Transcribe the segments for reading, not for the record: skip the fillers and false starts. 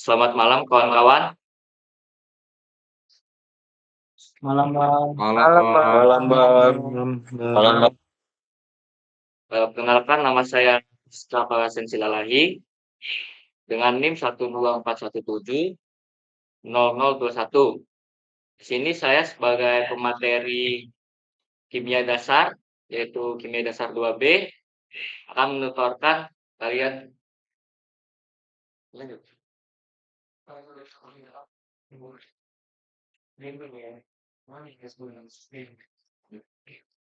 Selamat malam kawan-kawan. Malam Bang. Malam, Bang. Malam Bang. Malam, Bang. Perkenalkan nama saya Mustafa Sensilalahi dengan NIM 124170021. Di sini saya sebagai pemateri kimia dasar, yaitu kimia dasar 2B, akan menuturkan kalian. Lanjut.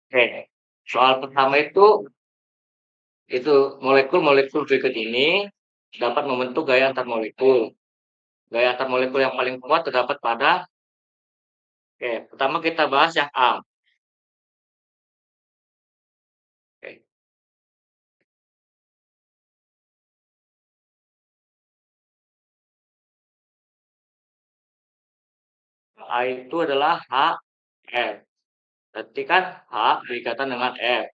Oke, soal pertama itu molekul-molekul berikut ini dapat membentuk gaya antar molekul. Gaya antar molekul yang paling kuat terdapat pada. Oke, pertama kita bahas yang A. Oke. A itu adalah HF. Berarti kan H berikatan dengan F.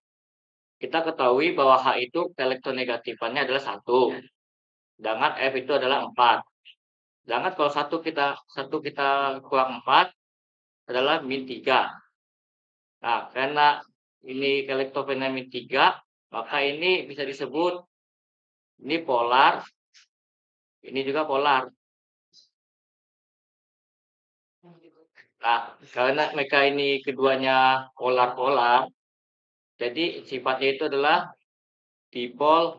Kita ketahui bahwa H itu elektronegatifannya adalah 1. Sedangkan F itu adalah 4. Sedangkan kalau satu kita kurang 4 adalah min 3. Nah, karena ini elektronegatifannya min 3, maka ini bisa disebut ini polar, ini juga polar. Nah, karena mereka ini keduanya polar-polar, jadi sifatnya itu adalah dipol.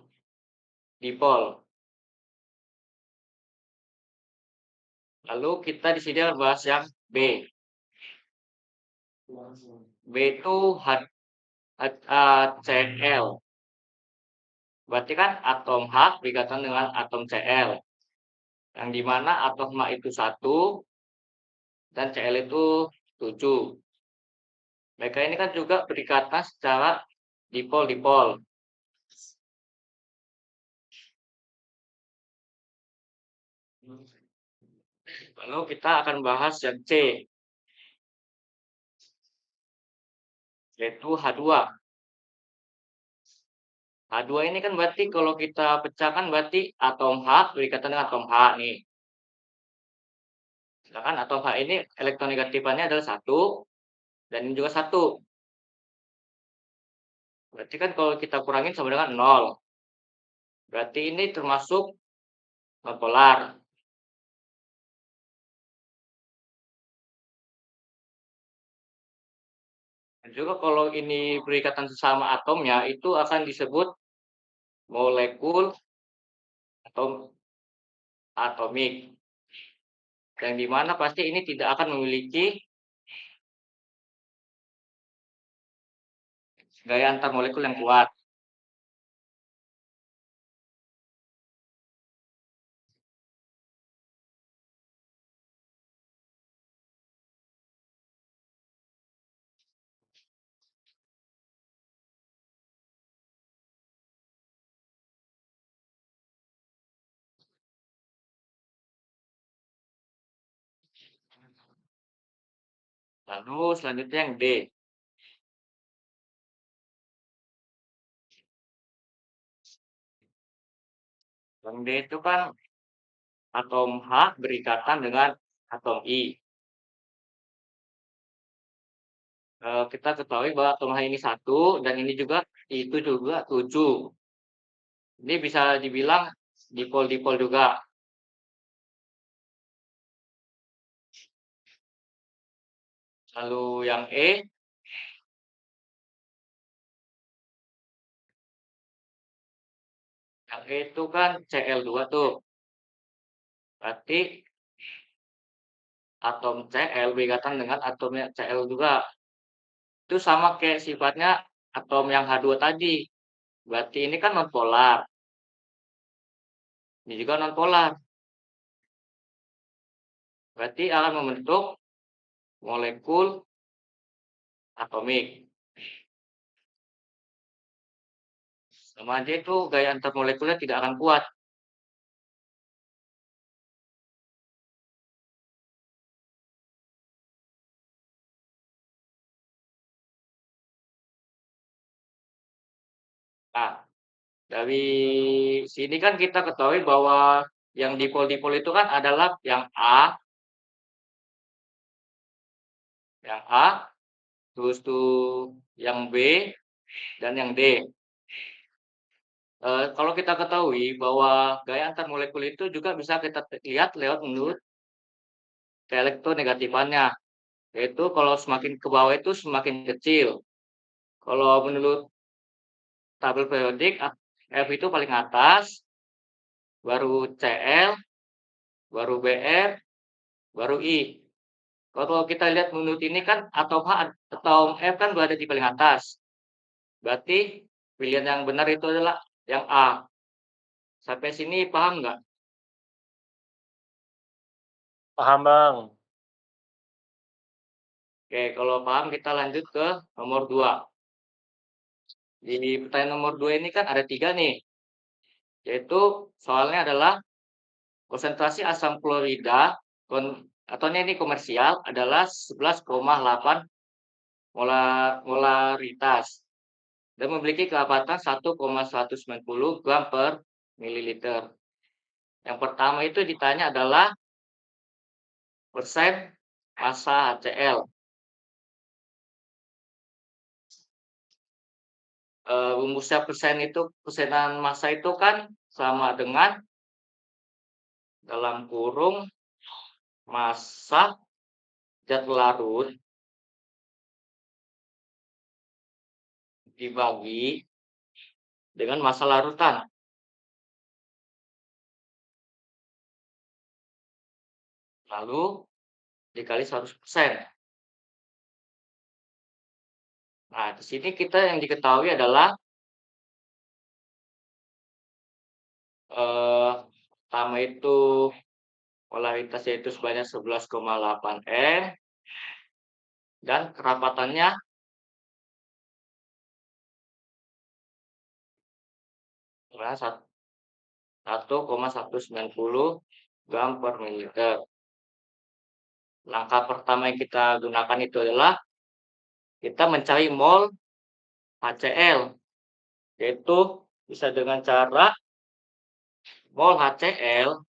Lalu kita di sini akan bahas yang B. B itu Cl. Berarti kan atom H berikatan dengan atom Cl. Yang dimana atom H itu 1 dan Cl itu 7. Mereka ini kan juga berikatan secara dipol-dipol. Lalu kita akan bahas yang C, yaitu H2. H2 ini kan berarti kalau kita pecahkan berarti atom H berikatan dengan atom H nih. Sedangkan atom H ini elektronegatifannya adalah 1 dan ini juga 1. Berarti kan kalau kita kurangin sama dengan 0. Berarti ini termasuk nonpolar. Dan juga kalau ini berikatan sesama atomnya itu akan disebut molekul atomik. Yang dimana pasti ini tidak akan memiliki gaya antar molekul yang kuat. Lalu selanjutnya yang D. Yang D itu kan atom H berikatan dengan atom I. Kita ketahui bahwa atom H ini 1 dan ini juga itu juga 7. Ini bisa dibilang dipol-dipol juga. Lalu yang E, itu kan Cl2 tuh. Berarti atom Cl berikatan dengan atomnya Cl juga. Itu sama kayak sifatnya atom yang H2 tadi. Berarti ini kan nonpolar. Ini juga nonpolar. Berarti akan membentuk molekul atomik. Sama aja itu gaya antar molekulnya tidak akan kuat. Nah, dari sini kan kita ketahui bahwa yang dipol itu kan adalah yang A, terus tuh yang B, dan yang D. Kalau kita ketahui bahwa gaya antar molekul itu juga bisa kita lihat lewat menurut elektronegatifannya, yaitu kalau semakin ke bawah itu semakin kecil. Kalau menurut tabel periodik, F itu paling atas, baru Cl, baru Br, baru I. Kalau kita lihat menurut ini kan atau H atau F kan berada di paling atas. Berarti pilihan yang benar itu adalah yang A. Sampai sini paham nggak? Paham, Bang. Oke, kalau paham kita lanjut ke nomor 2. Di pertanyaan nomor 2 ini kan ada 3 nih. Yaitu soalnya adalah konsentrasi asam klorida atau ini komersial adalah 11,8 molaritas dan memiliki keapatan 1,190 gram per mililiter. Yang pertama itu ditanya adalah persen massa HCl. Rumusnya persenan massa itu kan sama dengan dalam kurung massa zat larut dibagi dengan massa larutan. Lalu dikali 100%. Nah, di sini kita yang diketahui adalah pertama itu polaritas yaitu sebanyak 11,8 M dan kerapatannya adalah 1,190 gram per mililiter. Langkah pertama yang kita gunakan itu adalah kita mencari mol HCl, yaitu bisa dengan cara mol HCl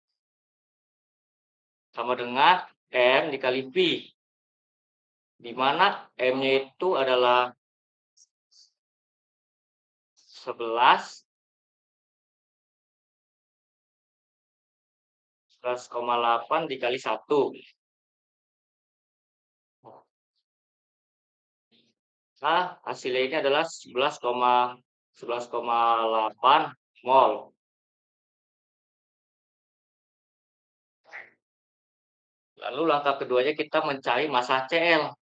sama dengan M dikali P, di mana M-nya itu adalah 11,8 dikali 1. Nah, hasilnya ini adalah 11,8 mol. Lalu langkah keduanya kita mencari massa HCl.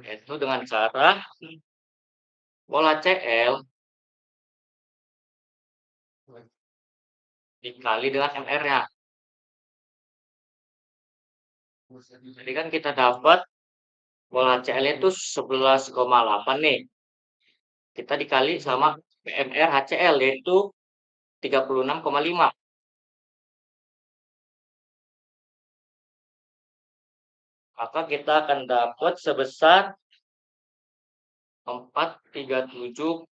Itu dengan cara mol HCl dikali dengan MR-nya. Jadi kan kita dapat mol HCl itu 11,8 nih. Kita dikali sama MR HCl yaitu 36,5. Maka kita akan dapat sebesar 437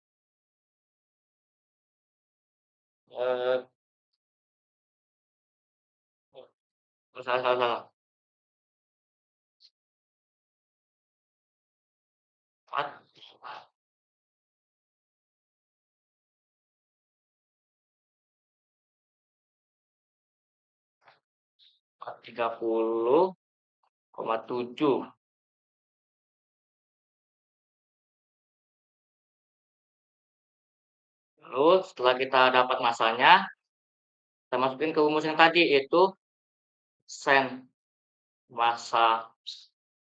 salah. 430,7. Lalu setelah kita dapat masanya, kita masukin ke rumus yang tadi yaitu sen massa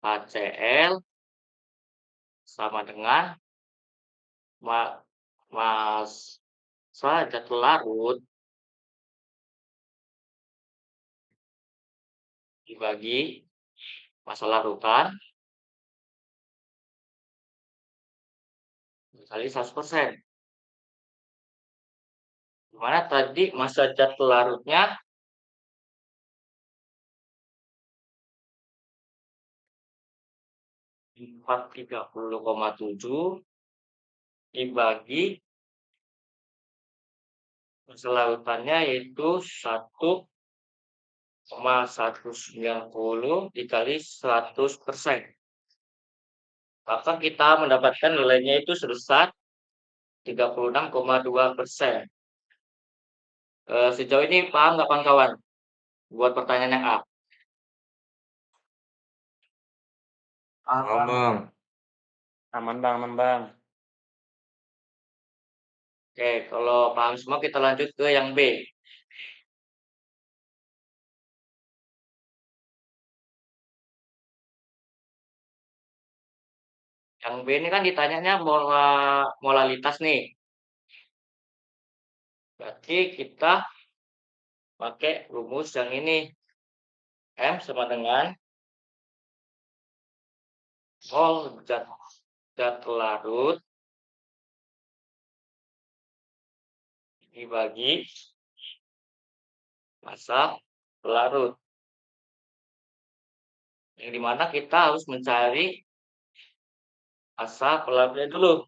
HCl sama dengan massa zat larut dibagi massa larutan dikali 100%. Dimana tadi massa zat larutnya 430,7 dibagi Massa larutannya yaitu 1,190 dikali 100%. Maka kita mendapatkan nilainya itu sebesar 36,2%. Sejauh ini paham nggak kawan-kawan? Buat pertanyaan yang A. Paham, Bang. Aman bang, aman bang. Oke, kalau paham semua kita lanjut ke yang B. Yang B ini kan ditanyanya molalitas nih. Berarti kita pakai rumus yang ini. M sama dengan mol zat larut dibagi massa pelarut. Yang dimana kita harus mencari massa pelarutnya dulu.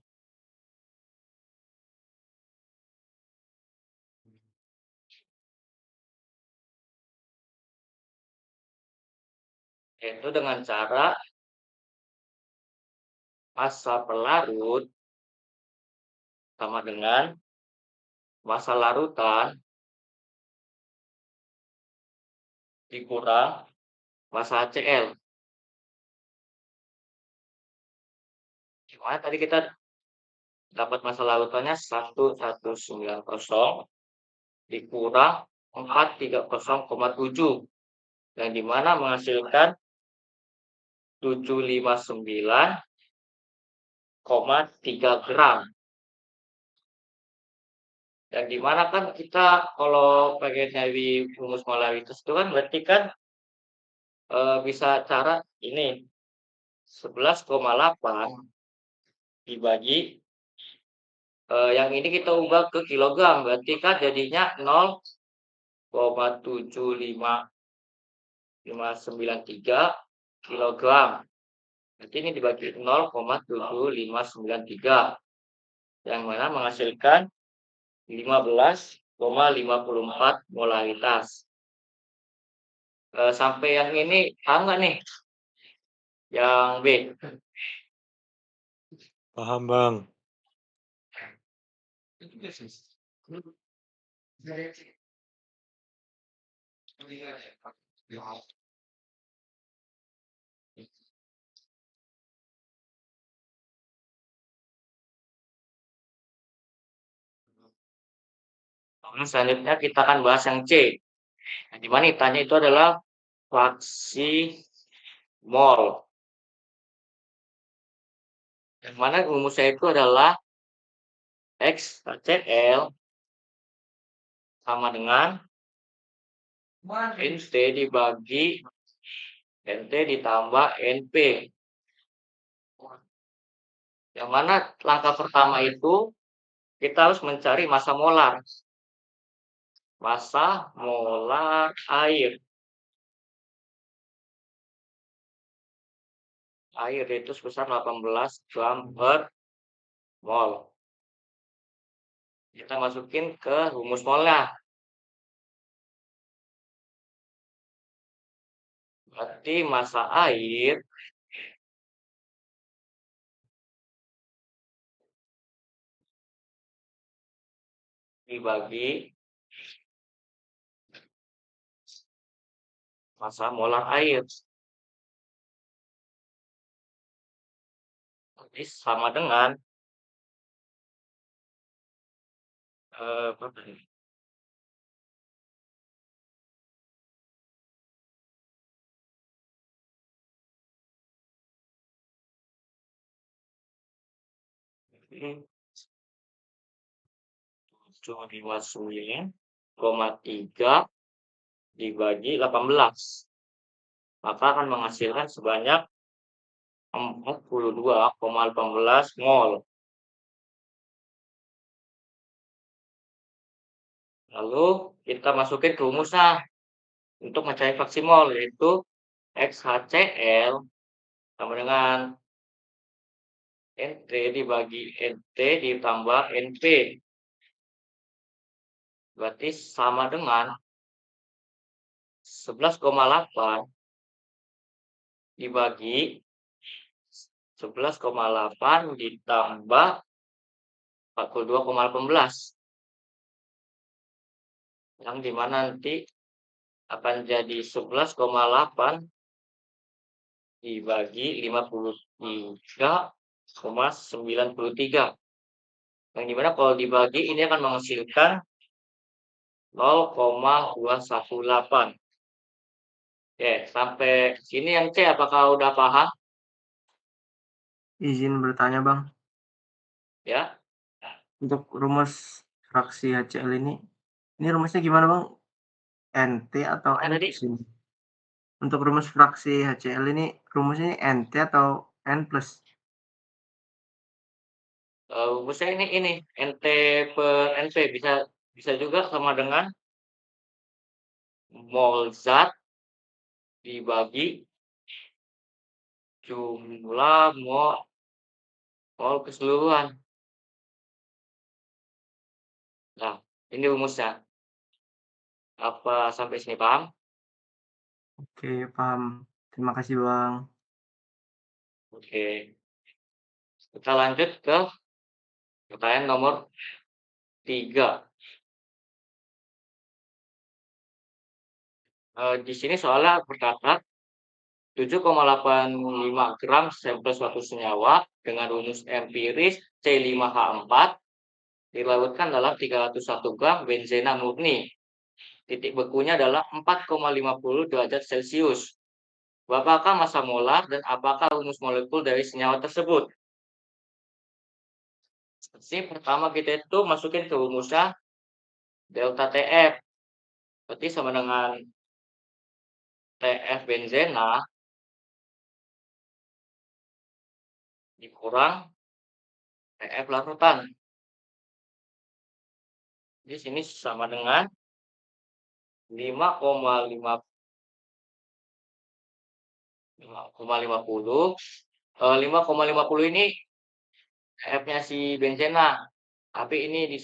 Yaitu dengan cara massa pelarut sama dengan massa larutan dikurang massa HCl. Gimana tadi kita dapat massa larutannya 1190 dikurang 430,7 yang dimana menghasilkan 759,3 gram. Yang dimana kan kita kalau pengen nyari rumus molaritas itu kan berarti kan bisa cara ini 11,8 dibagi yang ini kita ubah ke kilogram, berarti kan jadinya 0,75593 kilogram. Berarti ini dibagi 0,7593 yang mana menghasilkan 15,54 molaritas. Sampai yang ini paham nggak nih? Yang B. Paham bang. Selanjutnya kita akan bahas yang C. Nah, di mana ditanya itu adalah fraksi mol. Yang mana rumusnya itu adalah X HCl sama dengan NT dibagi NT ditambah NP. Yang mana langkah pertama itu kita harus mencari massa molar. Massa molar air. Air itu sebesar 18 gram per mol. Kita masukin ke rumus molnya. Berarti massa air dibagi massa molar air. Jadi sama dengan berapa ini? Ini 759,3 dibagi 18. Maka akan menghasilkan sebanyak 42,18 mol. Lalu kita masukin ke rumusnya untuk mencari fraksi mol, yaitu XHCl sama dengan NT dibagi NT ditambah NP. Berarti sama dengan 11,8 dibagi 11,8 ditambah 42,18. Yang dimana nanti akan jadi 11,8 dibagi 53,93. Yang dimana kalau dibagi ini akan menghasilkan 0,218. Oke, sampai sini yang C apakah udah paham? Izin bertanya, Bang. Ya, Untuk rumus fraksi HCl ini rumusnya gimana, Bang? NT atau apa N tadi? plus ini? Untuk rumus fraksi HCl ini rumusnya NT atau N plus? Rumusnya ini NT per NP bisa juga sama dengan mol zat dibagi jumlah mol keseluruhan. Nah, ini rumusnya. Apa sampai sini paham? Oke, paham. Terima kasih, Bang. Oke. Kita lanjut ke pertanyaan nomor 3. Di sini soalnya berkata 7,85 gram sampel suatu senyawa dengan rumus empiris C5H4 dilarutkan dalam 301 gram benzena murni. Titik bekunya adalah 4,50 derajat Celcius. Berapakah massa molar dan apakah rumus molekul dari senyawa tersebut? Jadi pertama kita itu masukin ke rumusnya delta TF. Berarti sama dengan TF benzena dikurang TF larutan. Di sini sama dengan 5,50 ini F-nya si benzena, tapi ini di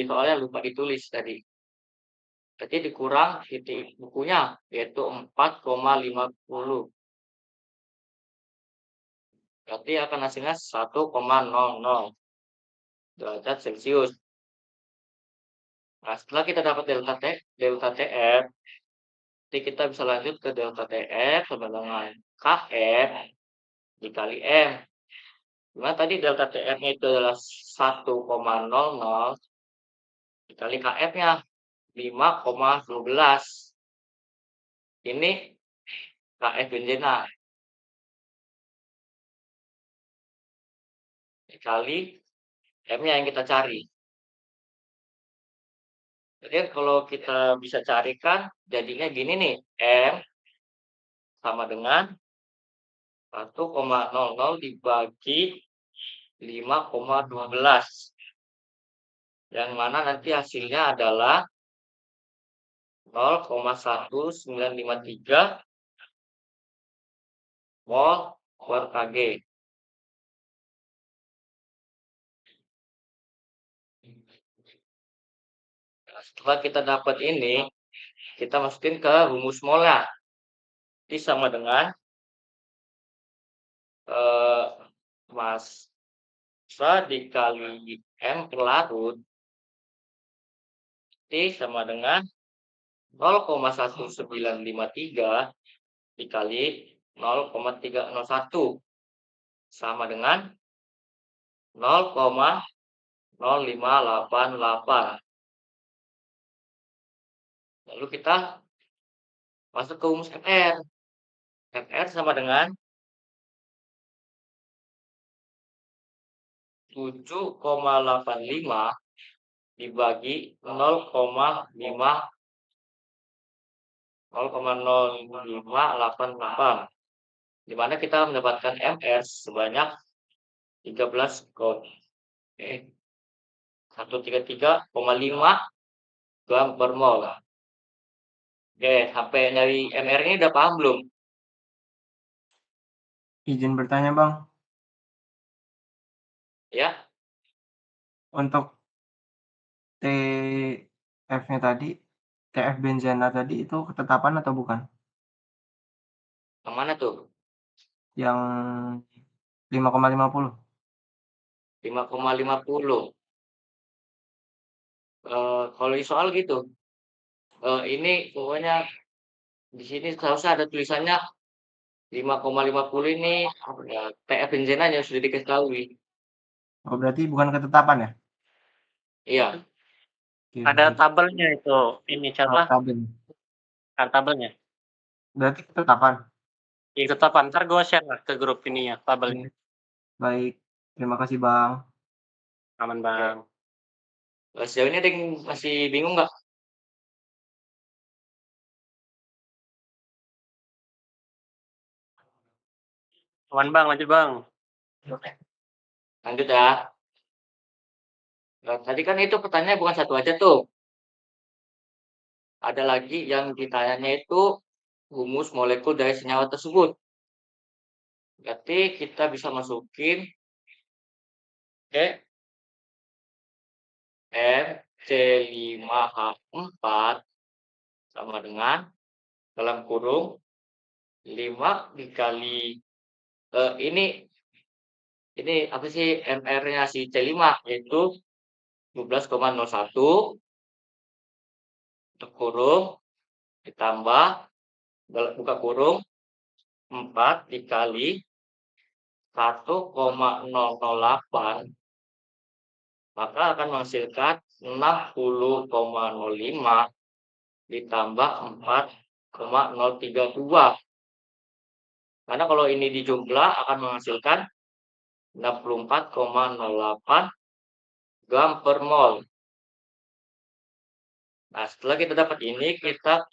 soalnya lupa ditulis tadi. Berarti dikurang titik bukunya yaitu 4,50. Berarti akan hasilnya 1,00 derajat Celcius. Nah, setelah kita dapat delta TF, nanti kita bisa lanjut ke delta TF sama dengan KF dikali M. Dimana tadi delta TF-nya itu adalah 1,00 dikali KF-nya 5,12. Ini KF benzena dikali M-nya yang kita cari. Jadi kalau kita bisa carikan jadinya gini nih, M sama dengan 1,00 dibagi 5,12. Yang mana nanti hasilnya adalah 0,1953 mol per Kg. Setelah kita dapat ini, kita masukin ke rumus molnya. Ini sama dengan massa dikali M per larut. Ini sama dengan 0,1953 dikali 0,301 sama dengan 0,0588. Lalu kita masuk ke rumus FR. FR sama dengan 7,85 dibagi 0,0588, di mana kita mendapatkan MR sebanyak 133,5 gram per mol. Oke, sampai dari MR ini udah paham belum? Izin bertanya, Bang. Ya, Untuk T F-nya tadi, TF benzena tadi itu ketetapan atau bukan? Yang mana tuh? Yang 5,50. 5,50. Kalau di soal gitu. Ini pokoknya di sini seharusnya ada tulisannya 5,50 ini apa ya, TF benzenanya sudah diketahui. Oh, berarti bukan ketetapan ya? Iya, Oke, Ada baik. tabelnya itu, ini Oh, siapa? tabel. Kan tabelnya. Berarti ketetapan. Itu ketetapan. Ntar gue share lah ke grup ini ya, tabelnya. Oke, baik. Terima kasih, Bang. Aman oke. bang. Sejauh ini ada yang masih bingung nggak? Aman bang, lanjut bang. Lanjut ya. Nah, tadi kan itu pertanyaannya bukan satu aja tuh. Ada lagi yang ditanyanya itu rumus molekul dari senyawa tersebut. Berarti kita bisa masukin ke MC5H4 sama dengan dalam kurung 5 dikali ini apa sih MR-nya si C5 yaitu 12,01 untuk kurung ditambah buka kurung 4 dikali 1,008 maka akan menghasilkan 60,05 ditambah 4,032. Karena kalau ini dijumlah akan menghasilkan 64,08 gram per mol. Nah, setelah kita dapat ini, kita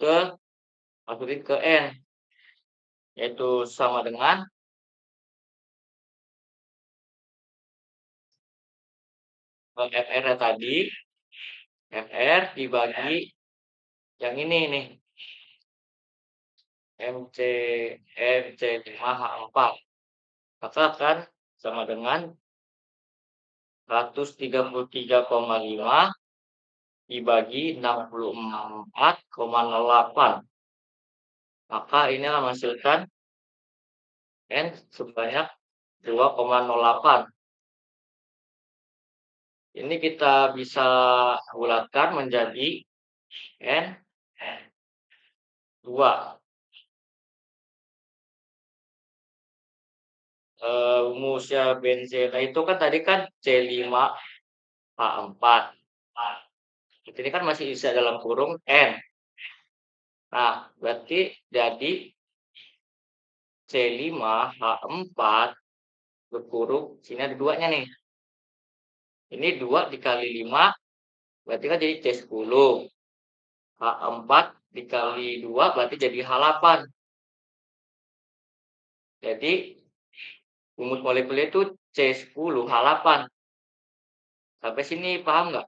masukin ke N, yaitu sama dengan FR tadi, FR dibagi yang ini nih, MC5H4. Maka akan sama dengan 133,5 dibagi 64,08. Maka ini akan menghasilkan N sebanyak 2,08. Ini kita bisa bulatkan menjadi N 2. Rumusnya benzena itu kan tadi kan C5H4. Ini kan masih bisa dalam kurung N. Nah, berarti jadi C5H4 berkurung, sini ada 2-nya nih. Ini 2 dikali 5, berarti kan jadi C10. H4 dikali 2 berarti jadi H8. Jadi rumus molekulnya itu C10 H8. Sampai sini paham nggak?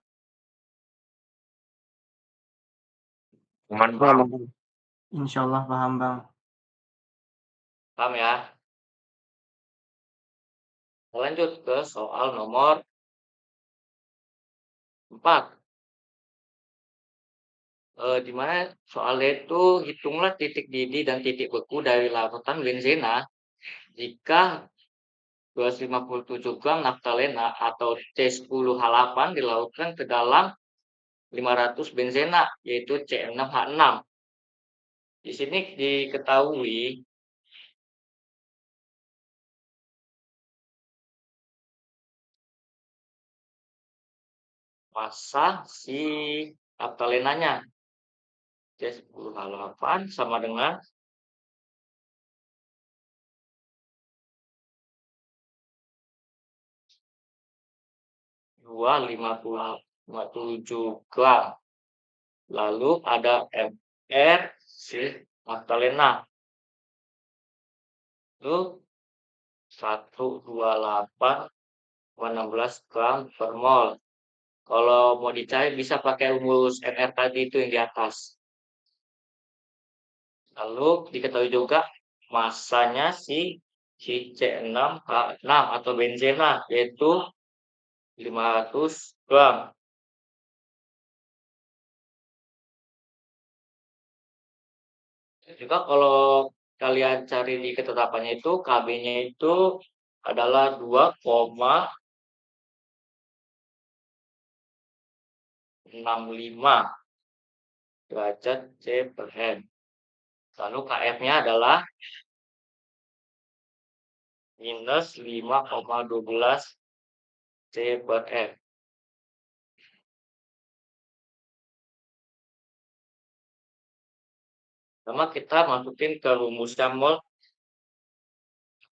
Aman bang. Insya Allah paham, Bang. Paham ya? Lanjut ke soal nomor 4. Di mana soalnya itu hitunglah titik didih dan titik beku dari larutan benzena jika 257 gram naftalena atau C10H8 dilarutkan ke dalam 500 benzena yaitu C6H6. Di sini diketahui massa si naftalenanya C10H8 sama dengan 257 gram. Lalu ada MR si naftalena itu 128,16 gram per mol. Kalau mau dicari bisa pakai rumus MR tadi itu yang di atas. Lalu diketahui juga massanya si C6H6 atau benzena yaitu 500 gram. Juga kalau kalian cari di ketetapannya itu KB-nya itu adalah 2,65 derajat C per M. Lalu KF-nya adalah minus 5,12 C per M. Pertama kita masukin ke rumusnya mol.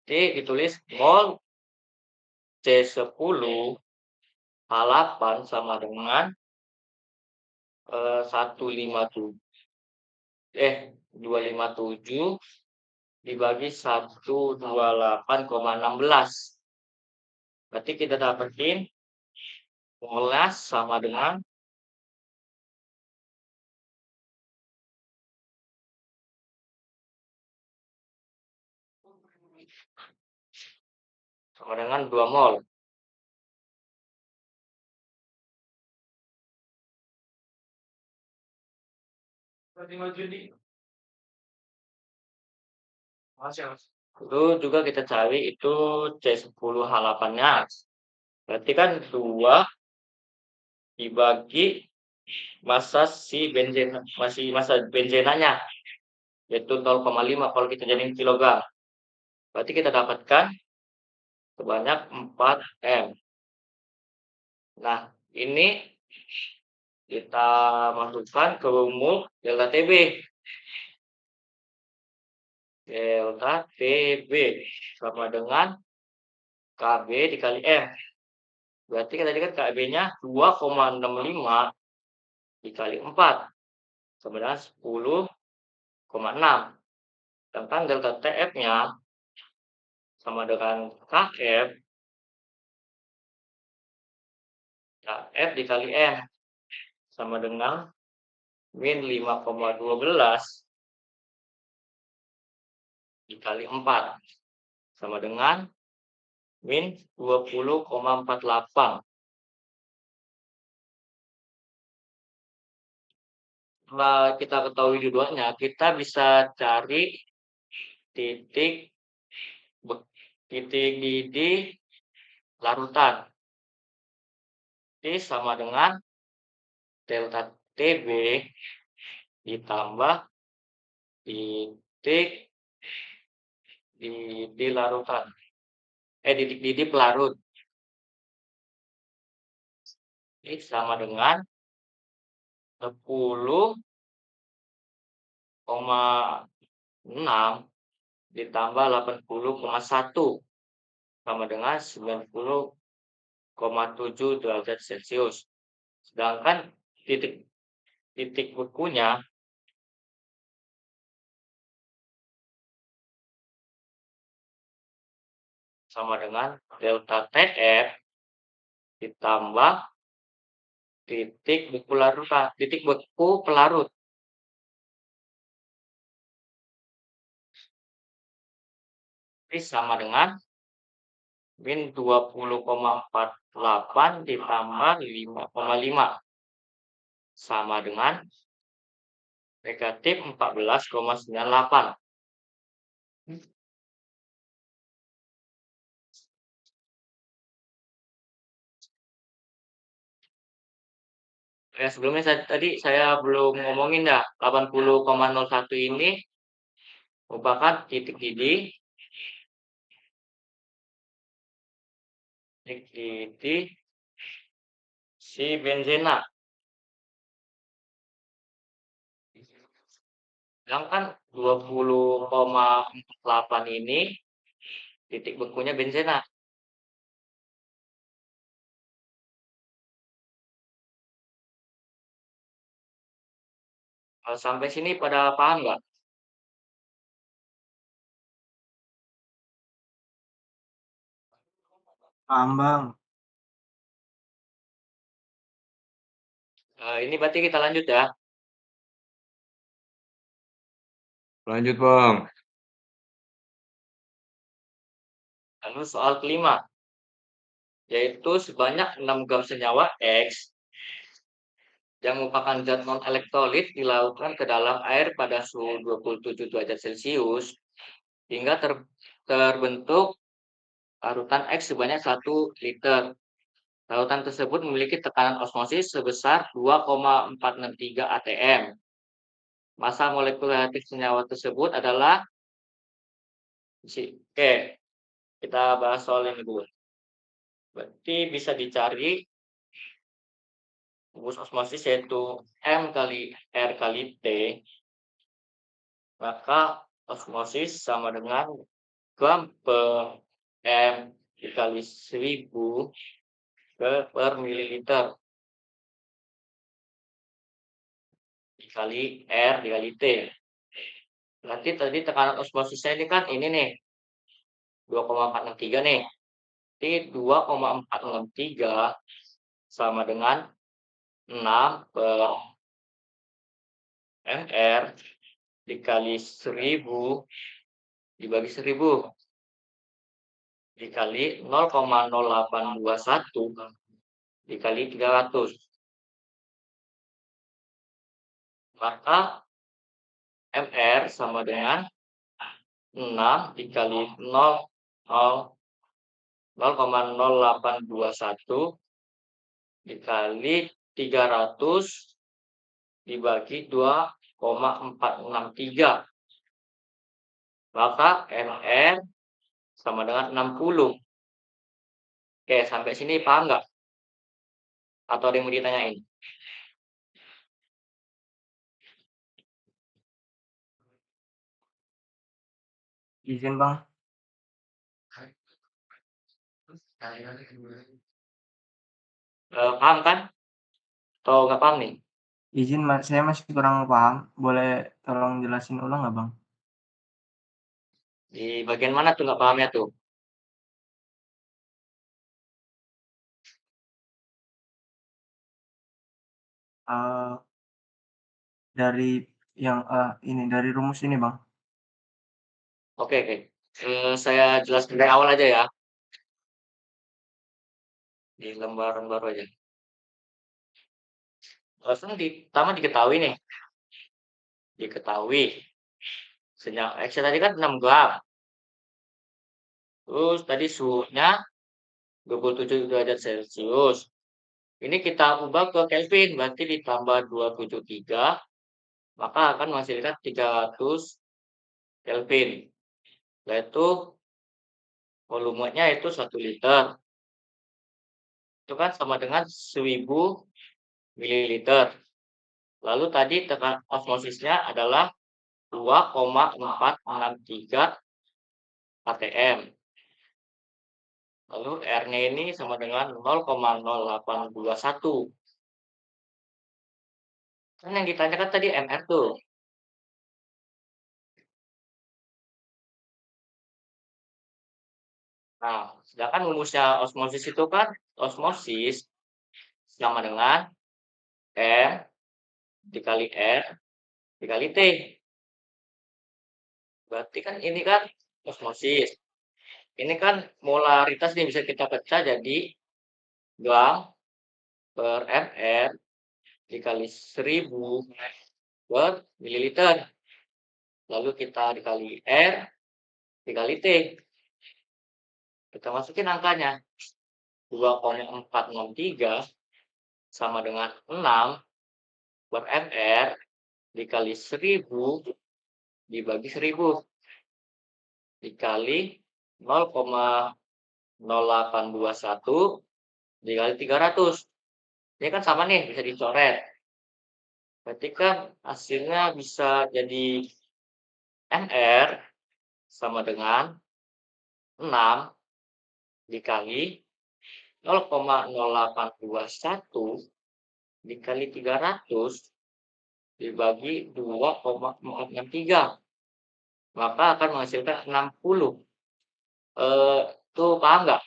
Jadi ditulis mol C10 H8 sama dengan 257 dibagi 128,16. Berarti kita dapetin molnya sama dengan 2 mol. Itu juga kita cari itu C10H8-nya. Berarti kan 2 dibagi massa benzenanya, yaitu 0,5 kalau kita jadiin kilogram. Berarti kita dapatkan sebanyak 4 M. Nah, ini kita masukkan ke rumus delta TB. Delta TB sama dengan KB dikali M. Berarti kan tadi kan KB-nya 2,65 dikali 4 sama dengan 10,6. Sedangkan delta TF-nya sama dengan KF dikali M sama dengan min 5,12 dikali 4 sama dengan min 20,48. Setelah kita ketahui dua-duanya, kita bisa cari titik didih larutan. Ini sama dengan delta TB ditambah titik didih larutan. Titik didih pelarut. Ini sama dengan 10,6 ditambah 80,1 sama dengan 90,7 derajat Celcius. Sedangkan titik bekunya sama dengan delta TF ditambah titik beku pelarut. Ini sama dengan min 20,48 ditambah 5,5 sama dengan negatif 14,98. Sebelumnya saya belum ngomongin dah, 80,01 ini merupakan titik didih si benzena. Sedangkan 20,48 ini titik bekunya benzena. Sampai sini pada paham nggak? Paham, Bang. Ini berarti kita lanjut ya. Lanjut, Bang. Lalu soal kelima, yaitu sebanyak 6 gram senyawa X yang merupakan zat non-elektrolit dilarutkan ke dalam air pada suhu 27 derajat Celcius hingga terbentuk larutan X sebanyak 1 liter. Larutan tersebut memiliki tekanan osmosis sebesar 2,463 atm. Massa molekul reaktif senyawa tersebut adalah Oke, kita bahas soal ini dulu. Berarti bisa dicari rumus osmosis yaitu M kali R kali T, maka osmosis sama dengan gram per M dikali 1000 per mililiter dikali R dikali T. Berarti tadi tekanan osmosisnya ini kan ini nih 2,463 nih. Jadi 2,463 sama dengan 6 per MR dikali 1000 dibagi 1000 dikali 0,0821 dikali 300. Maka MR sama dengan 6 dikali 0,0821 dikali 300 dibagi 2,463. Maka MR sama dengan 60. Oke, sampai sini paham nggak? Atau ada yang mau ditanyain? Izin Bang, Paham kan? Atau nggak paham nih? izin saya masih kurang paham. Boleh tolong jelasin ulang nggak Bang? Di bagian mana tuh nggak pahamnya tuh? Eh, dari yang ini dari rumus ini Bang. Oke, oke. Saya jelaskan dari awal aja ya. Di lembaran baru aja. Langsung pertama diketahui nih. Diketahui. Senyawa X tadi kan 6 gram. Terus tadi suhunya 27 derajat Celcius. Ini kita ubah ke Kelvin, berarti ditambah 273, maka akan menghasilkan 300 Kelvin. Yaitu volumenya itu 1 liter. Itu kan sama dengan 1000 mililiter. Lalu tadi tekanan osmosisnya adalah 2,463 atm. Lalu R-nya ini sama dengan 0,0821. Kan yang ditanyakan tadi MR tuh. Nah, sedangkan rumusnya osmosis itu kan osmosis sama dengan M dikali R dikali T. Berarti kan ini kan osmosis. Ini kan molaritas nih bisa kita pecah jadi gram per mr dikali 1000 per mililiter. Lalu kita dikali R dikali T. Kita masukin angkanya. 2,463 sama dengan 6 per mr dikali 1000 dibagi 1000 dikali 0,0821 dikali 300. Ini kan sama nih, bisa dicoret. Berarti kan hasilnya bisa jadi MR sama dengan 6 dikali 0,0821 dikali 300 dibagi 2,463. Maka akan menghasilkan 60. Tuh paham nggak?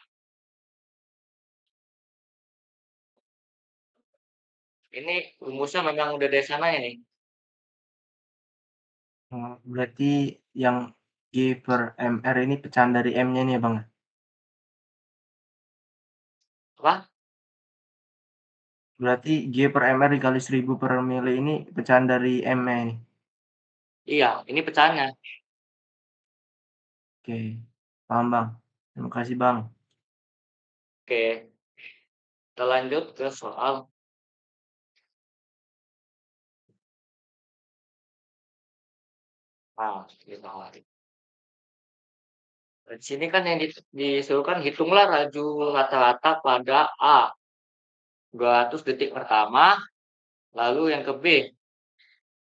Ini rumusnya memang udah dari sananya nih. Berarti yang G per MR ini pecahan dari M-nya nih ya Bang? Apa? Berarti G per MR dikali 1000 per mili ini pecahan dari M-nya ini? Iya, ini pecahannya. Oke, paham Bang. Terima kasih Bang. Oke, kita lanjut ke soal kita lari. Di sini kan yang disuruhkan hitunglah laju rata-rata pada A 200 detik pertama, lalu yang ke B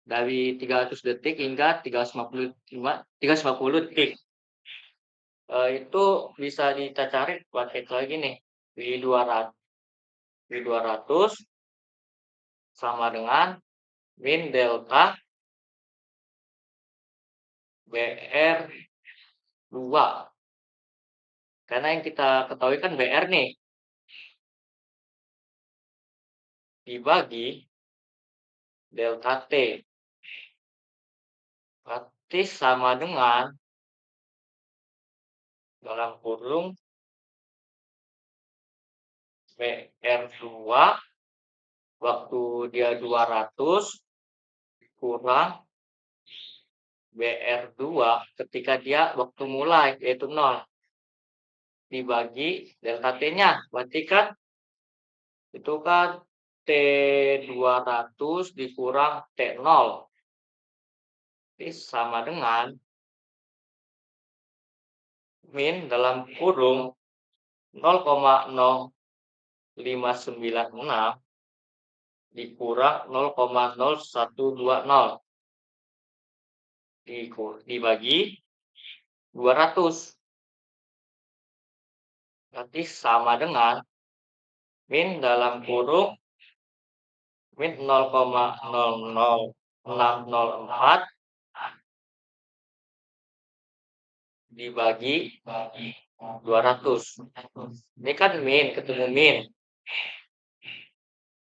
dari 300 detik hingga 350 detik. Itu bisa kita cari pakai cara gini, W200 sama dengan min delta BR2. Karena yang kita ketahui kan BR nih, dibagi delta T. Berarti sama dengan dalam kurung BR2 waktu dia 200 kurang BR2 ketika dia waktu mulai yaitu 0 dibagi delta T-nya. Berarti kan itu kan T200 dikurang T0. Ini sama dengan min dalam kurung 0,0596 dikurang 0,0120 dibagi 200. Berarti sama dengan min dalam kurung min 0,00604 dibagi 200. Ini kan min ketemu min.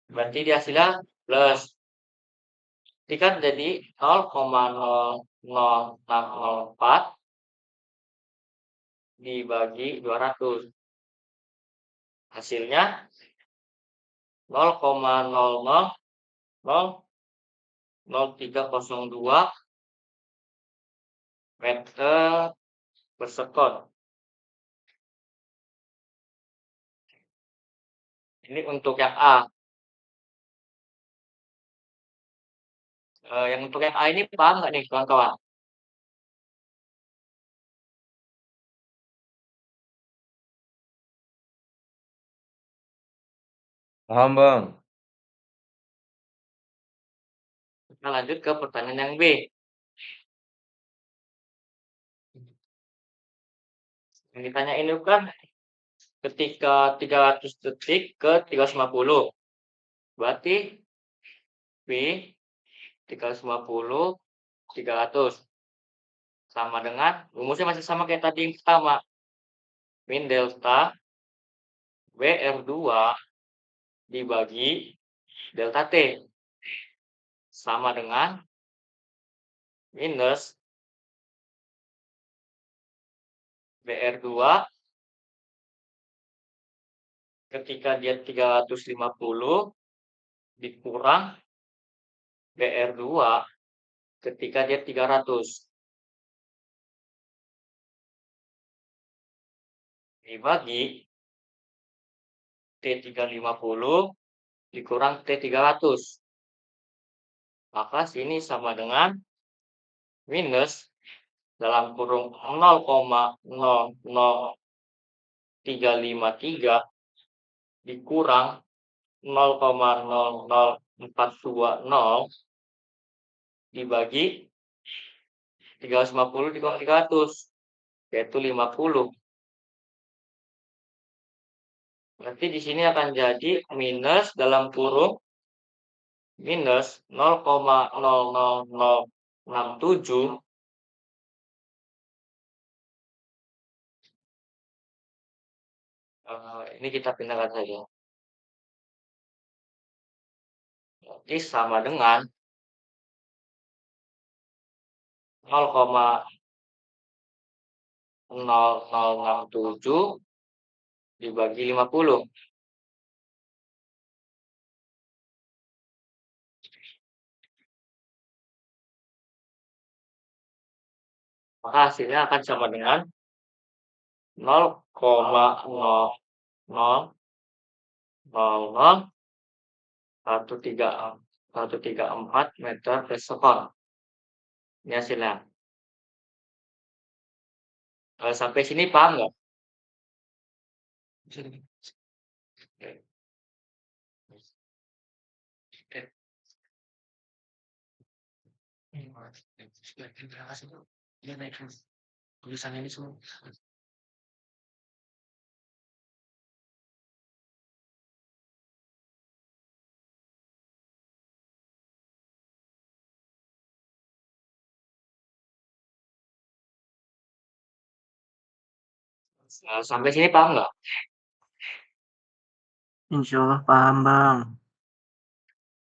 Berarti dia hasilnya plus. Ini kan jadi 0,00604 dibagi 200. Hasilnya 0,000302 meter per sekon. Ini untuk yang A. Yang untuk yang A ini paham nggak nih kawan-kawan? Paham, Bang. Kita lanjut ke pertanyaan yang B. Yang ditanya ini kan ketika 300 detik ke 350. Berarti B 350 300 sama dengan rumusnya masih sama kayak tadi yang pertama. Min delta BR2 dibagi delta T sama dengan minus BR2 ketika dia 350 dikurang BR2 ketika dia 300 dibagi T350 dikurang T300. Maka sini sama dengan minus dalam kurung 0,00353 dikurang 0,00420 dibagi 350 dikurang 300 yaitu 50. Berarti di sini akan jadi minus dalam kurung minus 0,00067 ini kita pindahkan saja. Berarti sama dengan 0,0067 dibagi 50. maka hasilnya akan sama dengan 0,0000134 meter per second. Ini hasilnya. Sampai sini paham nggak? Sampai sini paham nggak? Insya Allah paham, Bang.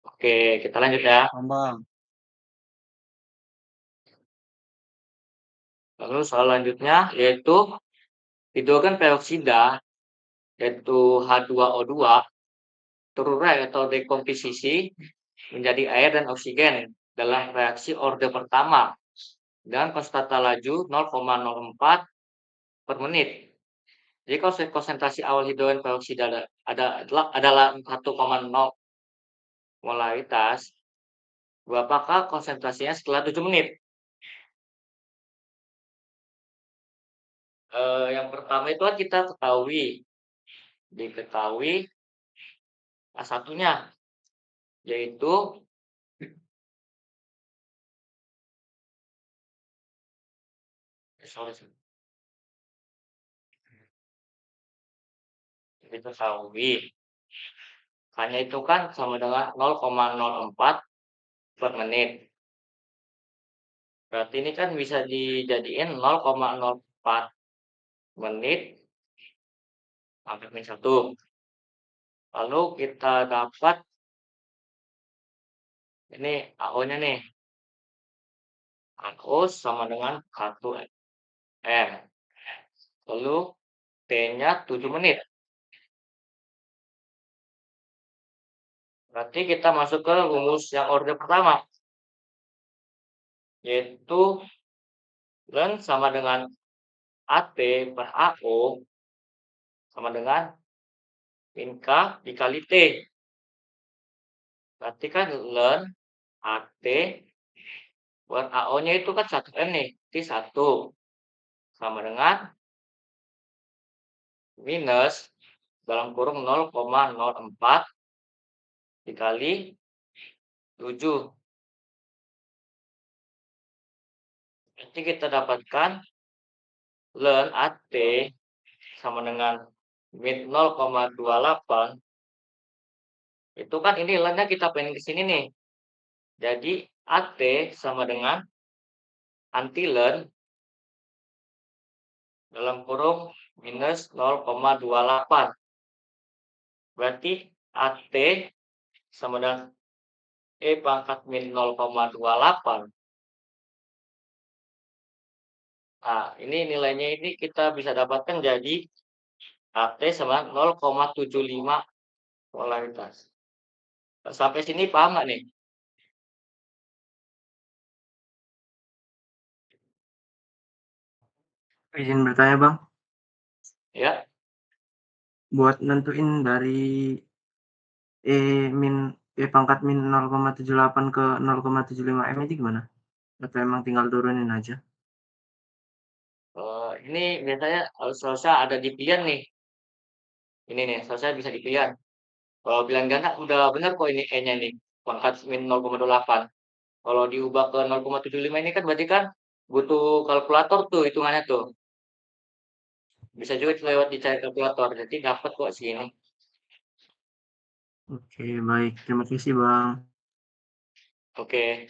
Oke, kita lanjut ya. Bang. Lalu soal lanjutnya yaitu hidrogen peroksida yaitu H2O2 terurai atau dekomposisi menjadi air dan oksigen dalam reaksi orde pertama dengan konstanta laju 0,04 per menit. Jadi konsentrasi awal hidrogen peroksida adalah 1,0 molaritas. Berapakah konsentrasinya setelah 7 menit? Yang pertama itu kan kita diketahui A1-nya yaitu diketahui hanya itu kan sama dengan 0,04 per menit. Berarti ini kan bisa dijadiin 0,04 menit sampai min 1. Lalu kita dapat ini AO-nya nih. AO sama dengan 1 M. Lalu T-nya 7 menit. Berarti kita masuk ke rumus yang orde pertama. Yaitu ln sama dengan AT per AO sama dengan min K dikali T. Berarti kan ln AT per AO-nya itu kan 1 M nih. T1 sama dengan minus dalam kurung 0,04 dikali 7. Nanti kita dapatkan ln AT sama dengan min 0,28. Itu kan ini ln-nya kita pengen ke sini nih. Jadi AT sama dengan anti ln dalam kurung minus 0,28. Berarti AT sama dengan E pangkat min 0,28. Nah, ini nilainya ini kita bisa dapatkan jadi AT sama 0,75 polaritas. Sampai sini paham nggak nih? Izin bertanya, Bang. Ya, Buat nentuin dari E pangkat min 0,78 ke 0,75 M itu gimana? Atau emang tinggal turunin aja? ini biasanya seharusnya ada di pilihan nih. Ini nih, seharusnya bisa di pilihan. Kalau bilang ganda udah benar kok ini E-nya nih, pangkat min 0,28. Kalau diubah ke 0,75 ini kan berarti kan butuh kalkulator tuh hitungannya tuh. Bisa juga lewat dicari kalkulator, jadi dapat kok sini. Oke, baik. Terima kasih, Bang. Oke,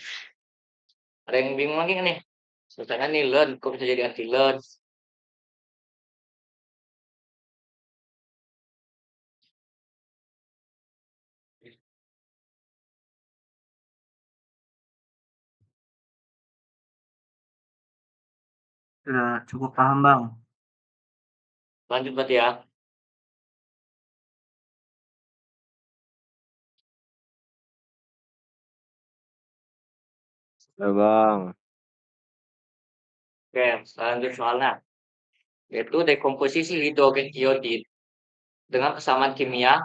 ada yang bingung lagi nggak nih? Misalnya nih learn, kok bisa jadi anti learn? Sudah cukup paham, Bang. Lanjut berarti ya. Ya bang. Oke, lanjut soalnya. Yaitu dekomposisi hidrogen iodid dengan kesamaan kimia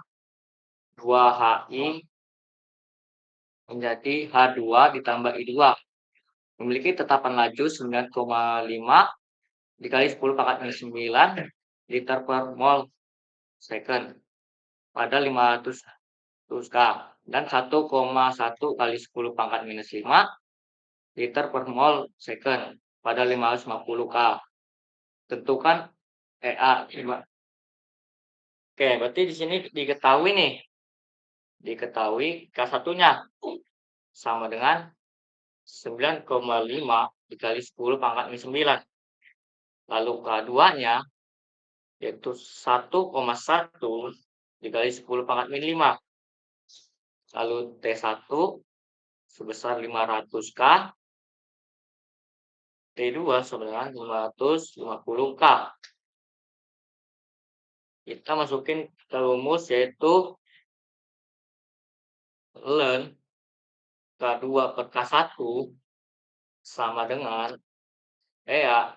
2Hi menjadi H2 ditambah I2 memiliki tetapan laju 9,5 dikali 10 pangkat minus 9 liter per mol second pada 500 K dan 1,1 kali 10 pangkat minus 5 liter per mol second pada 550 K. Tentukan EA. Oke, berarti di sini diketahui nih. Diketahui K1-nya sama dengan 9,5 dikali 10 pangkat minus 9. Lalu K2-nya yaitu 1,1 dikali 10 pangkat min 5. Lalu T1 sebesar 500K, T2 sebesar 550K. Kita masukin ke rumus yaitu ln K2 per K1 sama dengan EA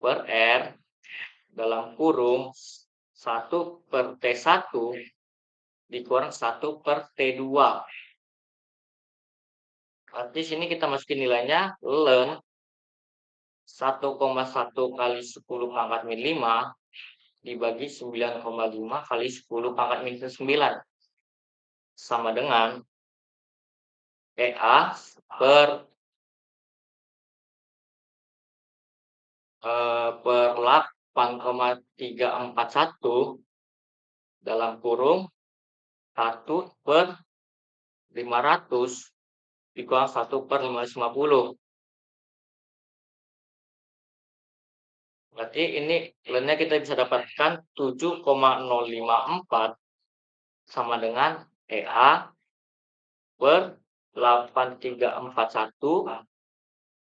per R dalam kurung 1 per T1 dikurang 1 per T2. Berarti sini kita masukin nilainya ln 1,1 kali 10 pangkat min 5 dibagi 9,5 kali 10 pangkat min 9 sama dengan EA per 8,341 dalam kurung 1 per 500 dikurang 1 per 550. Berarti ini ln-nya kita bisa dapatkan 7,054 sama dengan EA per 8341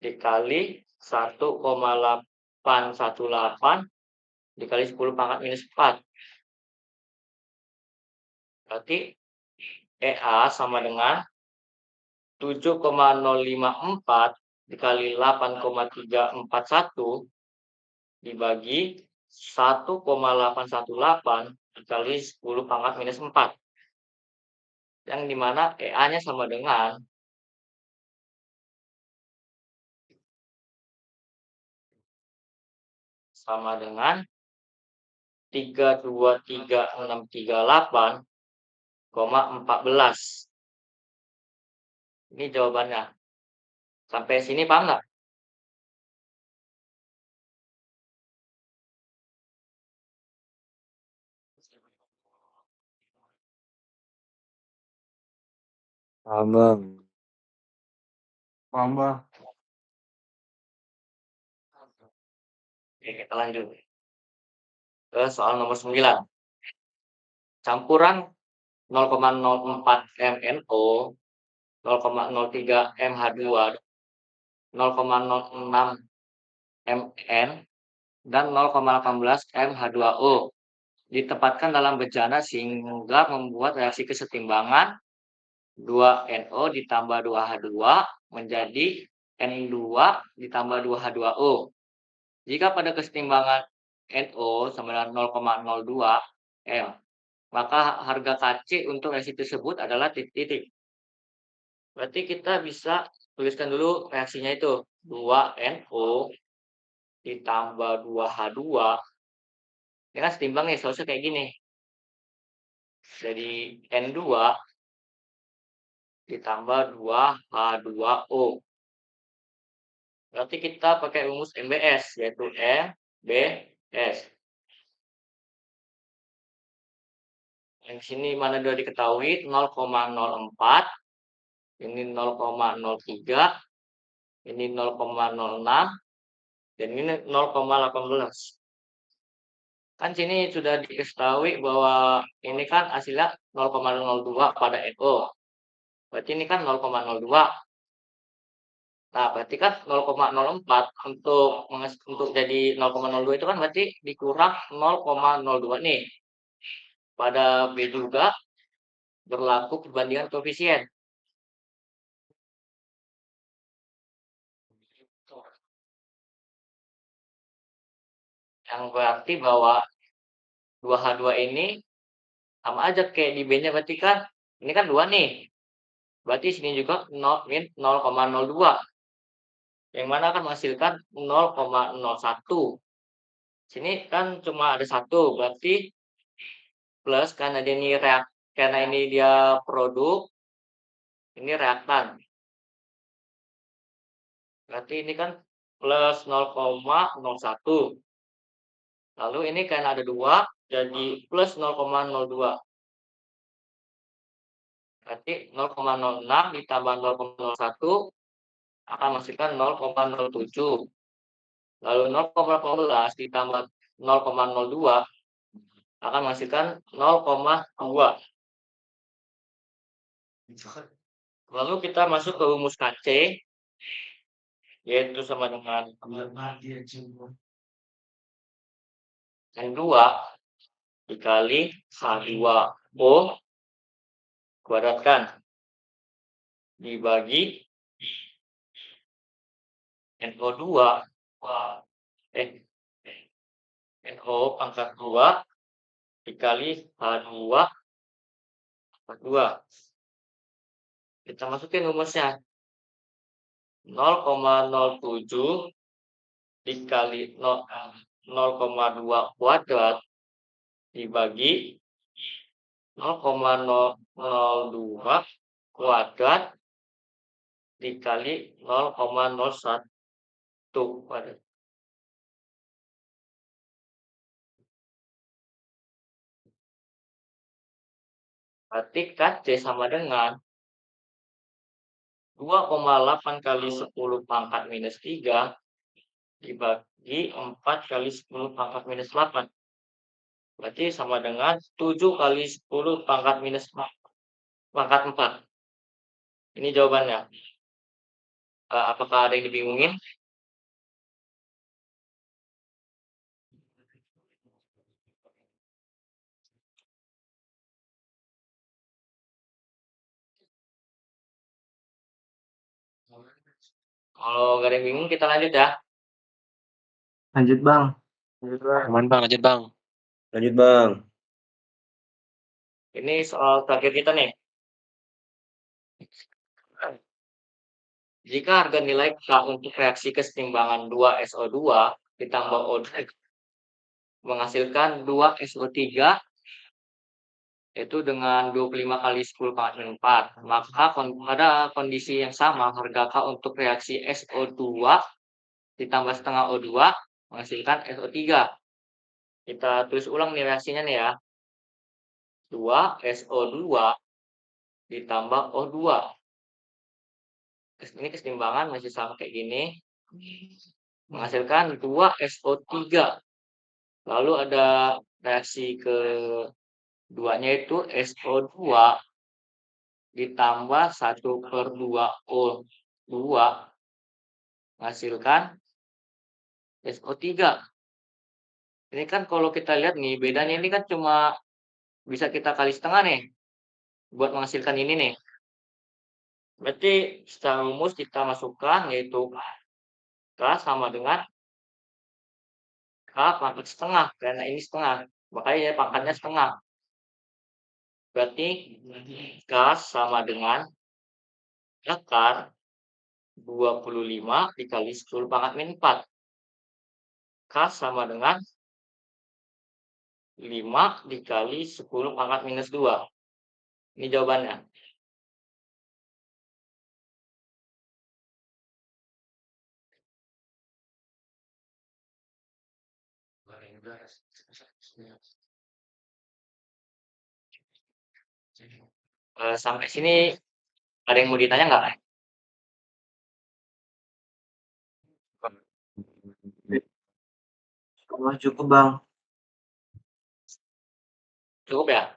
dikali 1,818 dikali 10 pangkat minus 4. Berarti EA sama dengan 7,054 dikali 8,341 dibagi 1,818 dikali 10 pangkat minus 4. Yang dimana EA-nya sama dengan 323.638,14. Ini jawabannya. Sampai sini paham nggak? Paham, Bang. Paham, Bang. Oke, kita lanjut ke soal nomor 9. Campuran 0,04 MnO, 0,03 MH2, 0,06 Mn, dan 0,18 MH2O ditempatkan dalam bejana sehingga membuat reaksi kesetimbangan 2NO ditambah 2H2 menjadi N2 ditambah 2H2O. Jika pada kesetimbangan NO sama dengan 0,02 M, maka harga Kc untuk reaksi tersebut adalah titik-titik. Berarti kita bisa tuliskan dulu reaksinya itu 2NO ditambah 2H2. Ini kan setimbang nih, seharusnya kayak gini. Jadi N2 ditambah 2H2O. Berarti kita pakai rumus MBS, yaitu MBS. Yang sini mana sudah diketahui 0,04, ini 0,03, ini 0,06, dan ini 0,18. Kan sini sudah diketahui bahwa ini kan hasilnya 0,02 pada NO. Berarti ini kan 0,02. Nah, berarti kan 0,04 untuk jadi 0,02 itu kan berarti dikurang 0,02 nih. Pada B juga berlaku perbandingan koefisien. Yang berarti bahwa 2H2 ini sama aja kayak di B-nya, berarti kan ini kan 2 nih. Berarti sini juga 0,02. Yang mana akan menghasilkan 0,01. Sini kan cuma ada 1, berarti plus karena ini dia produk, ini reaktan. Berarti ini kan plus 0,01. Lalu ini karena ada 2, jadi plus 0,02. Berarti 0,06 ditambah 0,01 akan menghasilkan 0,07. Lalu 0,18 ditambah 0,02 akan menghasilkan 0,2. Lalu kita masuk ke rumus KC, yaitu sama dengan N2 dikali H2O kuadratkan dibagi NO2 NO pangkat 2 dikali H2 pangkat 2. Kita masukin rumusnya 0,07 dikali 0,2 kuadrat dibagi 0,002 kuadrat dikali 0,01 kuadrat. Berarti KC sama dengan 2,8 kali 10 pangkat minus 3 dibagi 4 kali 10 pangkat minus 8. Berarti sama dengan 7 kali 10 pangkat minus pangkat 4. Ini jawabannya. Apakah ada yang dibingungin? Kalau gak ada yang bingung, kita lanjut ya. Lanjut Bang. Aman Bang, lanjut Bang. Lanjut Bang. Ini soal terakhir kita nih. Jika harga nilai K untuk reaksi kesetimbangan 2SO2 ditambah O2 menghasilkan 2SO3 itu dengan 25 kali 10 pangkat minus 4. Maka pada kondisi yang sama, harga K untuk reaksi SO2 ditambah setengah O2 menghasilkan SO3. Kita tulis ulang nih reaksinya nih ya. 2SO2 ditambah O2. Ini kesetimbangan masih sama kayak gini. Menghasilkan 2SO3. Lalu ada reaksi keduanya itu SO2 ditambah 1/2O2 menghasilkan SO3. Ini kan kalau kita lihat nih, bedanya ini kan cuma bisa kita kali setengah nih buat menghasilkan ini nih. Berarti secara rumus kita masukkan yaitu K sama dengan K pangkat setengah, karena ini setengah, makanya pangkatnya setengah. Berarti K sama dengan akar 25 dikali 10 pangkat minus 4. K sama dengan 5 dikali 10 pangkat minus 2. Ini jawabannya. Sampai sini ada yang mau ditanya nggak? Oh, cukup Bang. Cukup ya?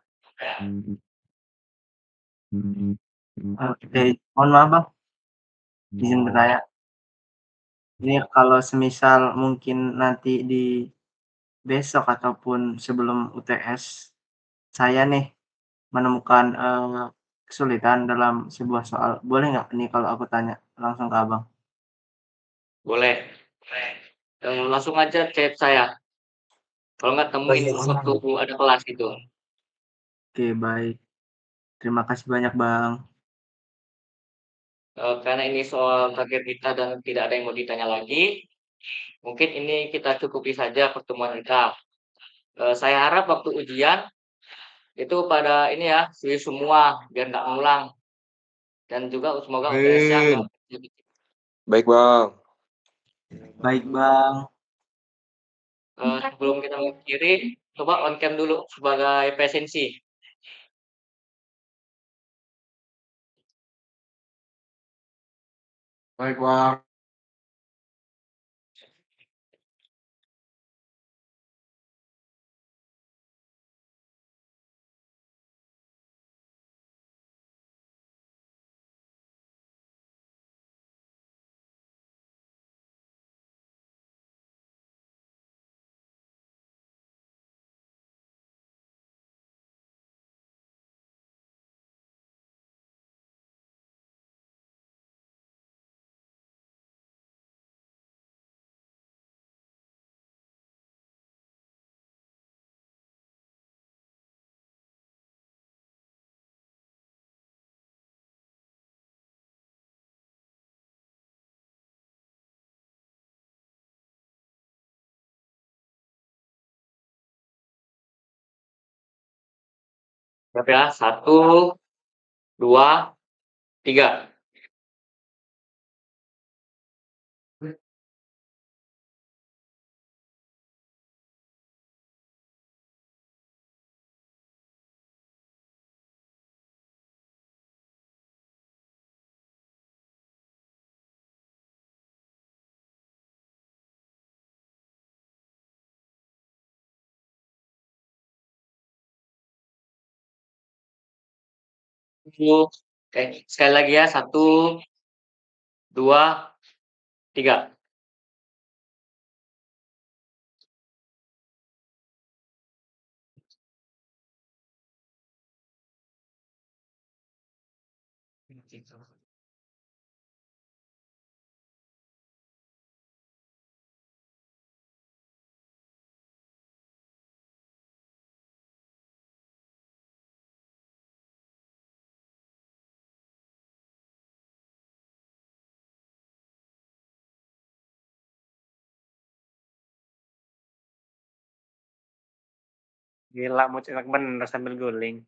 Oke, mohon maaf Bang. Izin bertanya. Ini kalau semisal mungkin nanti di besok ataupun sebelum UTS saya nih menemukan kesulitan dalam sebuah soal, boleh nggak nih kalau aku tanya langsung ke Abang? Boleh. Langsung aja chat saya. Kalau nggak temuin waktu ada kelas gitu. Oke, baik. Terima kasih banyak, Bang. Karena ini soal target kita dan tidak ada yang mau ditanya lagi, mungkin ini kita cukupi saja pertemuan kita. Saya harap waktu ujian itu pada ini ya, serius semua biar nggak ngulang. Dan juga semoga UTS-nya nggak Baik, Bang. Baik, Bang. sebelum kita mengakhiri, coba on cam dulu sebagai presensi. Baik, Bang. Siap ya, 1, 2, 3. Oke, sekali lagi ya, 1, 2, 3. Gila mau cetak bener sambil guling.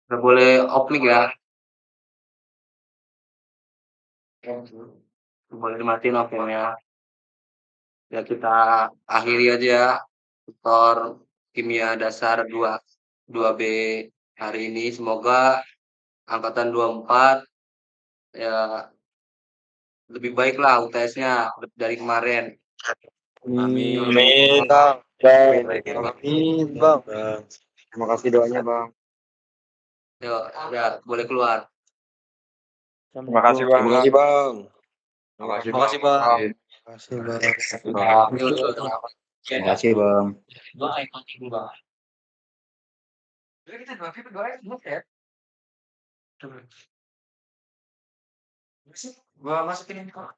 Nggak boleh off mic ya. Boleh dimatiin off-nya. Ya kita akhiri aja tutor kimia dasar 2B hari ini. Semoga angkatan 24 ya lebih baik lah UTS-nya dari kemarin. Amin. Amin, Bang. Amin, Bang. Terima kasih doanya, Bang. Yuk, udah boleh keluar. Terima kasih, Bang. Terima kasih, Bang. Terima kasih, Bang. Terima kasih, Bang. Terima kasih, Bang. Gua masukin ini kok.